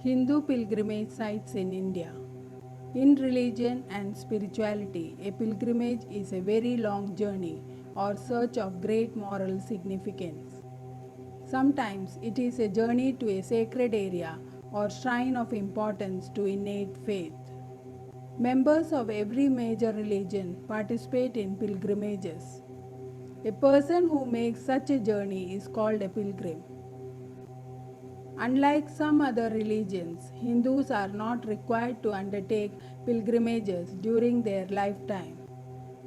Hindu pilgrimage sites in India. In religion and spirituality, a pilgrimage is a very long journey or search of great moral significance. Sometimes it is a journey to a sacred area or shrine of importance to innate faith. Members of every major religion participate in pilgrimages. A person who makes such a journey is called a pilgrim. Unlike some other religions, Hindus are not required to undertake pilgrimages during their lifetime.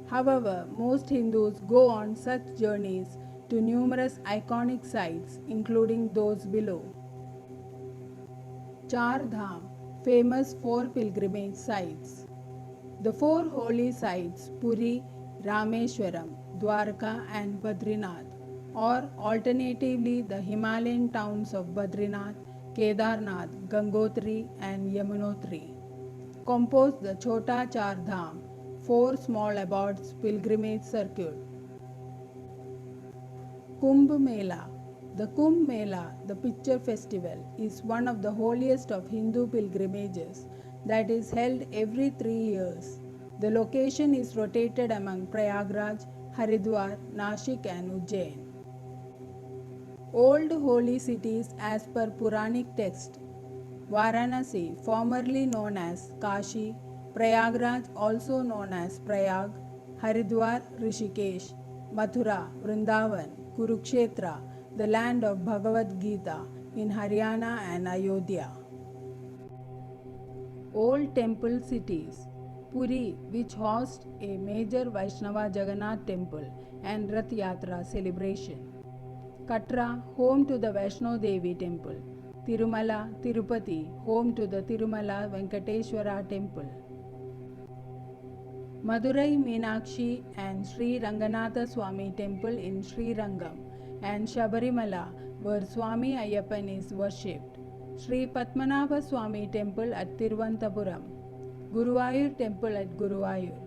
However, most Hindus go on such journeys to numerous iconic sites, including those below. Char Dham, famous four pilgrimage sites. The four holy sites Puri, Rameshwaram, Dwarka, and Badrinath, or alternatively the Himalayan towns of Badrinath, Kedarnath, Gangotri, and Yamunotri, compose the Chota Char Dham, four small abodes pilgrimage circuit. Kumbh Mela. The Kumbh Mela, the picture festival, is one of the holiest of Hindu pilgrimages that is held every 3 years. The location is rotated among Prayagraj, Haridwar, Nashik, and Ujjain. Old holy cities as per Puranic text. Varanasi, formerly known as Kashi, Prayagraj, also known as Prayag, Haridwar, Rishikesh, Mathura, Vrindavan, Kurukshetra, the land of Bhagavad Gita in Haryana and Ayodhya. Old temple cities. Puri, which hosts a major Vaishnava Jagannath temple and Rath Yatra celebration. Katra, home to the Vaishno Devi temple. Tirumala, Tirupati, home to the Tirumala Venkateshwara temple. Madurai Meenakshi and Sri Ranganatha Swami temple in Sri Rangam and Shabarimala, where Swami Ayyappan is worshipped. Sri Padmanabha Swami temple at Tiruvananthapuram. Guruvayur temple at Guruvayur.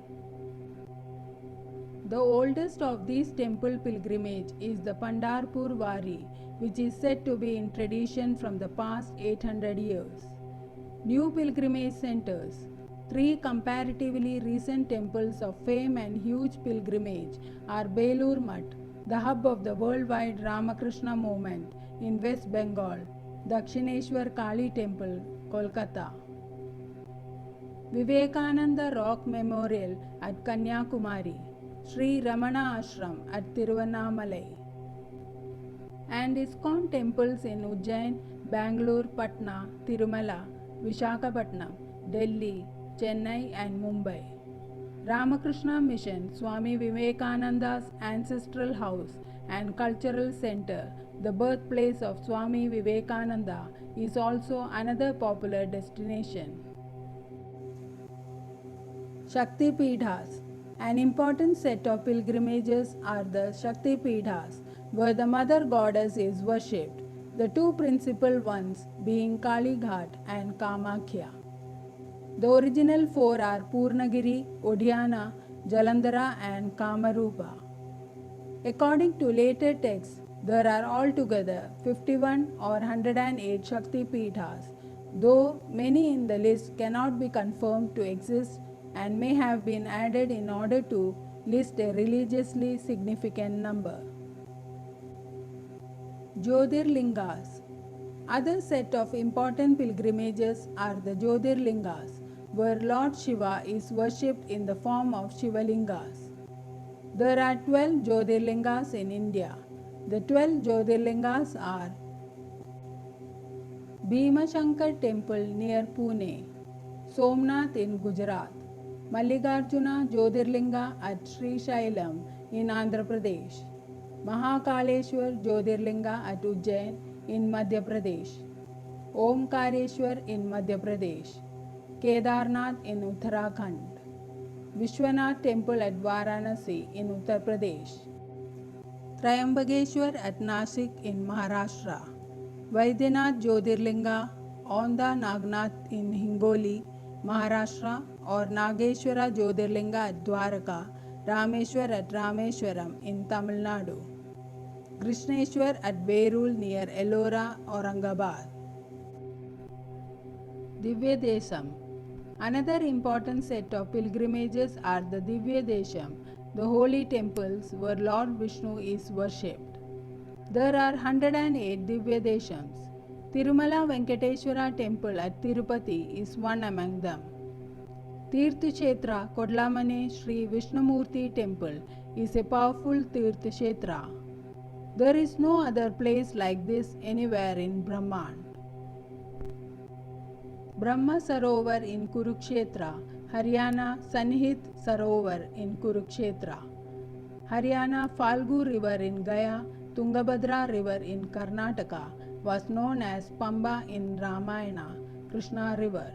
The oldest of these temple pilgrimage is the Pandharpur Wari, which is said to be in tradition from the past 800 years. New pilgrimage centers. 3 comparatively recent temples of fame and huge pilgrimage are Belur Mutt, the hub of the worldwide Ramakrishna movement in West Bengal, Dakshineshwar Kali Temple, Kolkata. Vivekananda Rock Memorial at Kanyakumari, Sri Ramana Ashram at Tiruvannamalai, and ISKCON temples in Ujjain, Bangalore, Patna, Tirumala, Vishakhapatnam, Delhi, Chennai, and Mumbai. Ramakrishna Mission, Swami Vivekananda's ancestral house and cultural center, the birthplace of Swami Vivekananda, is also another popular destination. Shakti Peethas. An important set of pilgrimages are the Shakti Peethas, where the mother goddess is worshipped, the 2 principal ones being Kali Ghat and Kamakhya. The original 4 are Purnagiri, Odhyana, Jalandhara, and Kamarupa. According to later texts, there are altogether 51 or 108 Shakti Peethas, though many in the list cannot be confirmed to exist and may have been added in order to list a religiously significant number. Jyotirlingas. Other set of important pilgrimages are the Jyotirlingas, where Lord Shiva is worshipped in the form of Shivalingas. There are 12 Jyotirlingas in India. The 12 Jyotirlingas are Bhimashankar Temple near Pune, Somnath in Gujarat, Mallikarjuna Jyotirlinga at Sri Shailam in Andhra Pradesh, Mahakaleshwar Jyotirlinga at Ujjain in Madhya Pradesh, Omkareshwar in Madhya Pradesh, Kedarnath in Uttarakhand, Vishwanath Temple at Varanasi in Uttar Pradesh, Triambakeshwar at Nashik in Maharashtra, Vaidyanath Jyotirlinga, Onda Nagnath in Hingoli, Maharashtra, or Nageshwara Jyotirlinga at Dwarka, Rameshwar at Rameshwaram in Tamil Nadu, Krishneshwar at Berul near Ellora, Aurangabad. Divya Desam. Another important set of pilgrimages are the Divya Desham, the holy temples where Lord Vishnu is worshipped. There are 108 Divya Deshams. Tirumala Venkateshwara temple at Tirupati is one among them. Tirthakshetra Kodlamane Sri Vishnumurti temple is a powerful Tirthakshetra. There is no other place like this anywhere in Brahmand. Brahma Sarovar in Kurukshetra, Haryana Sanhit Sarovar in Kurukshetra. Haryana Falgu river in Gaya, Tungabhadra river in Karnataka was known as Pamba in Ramayana, Krishna river.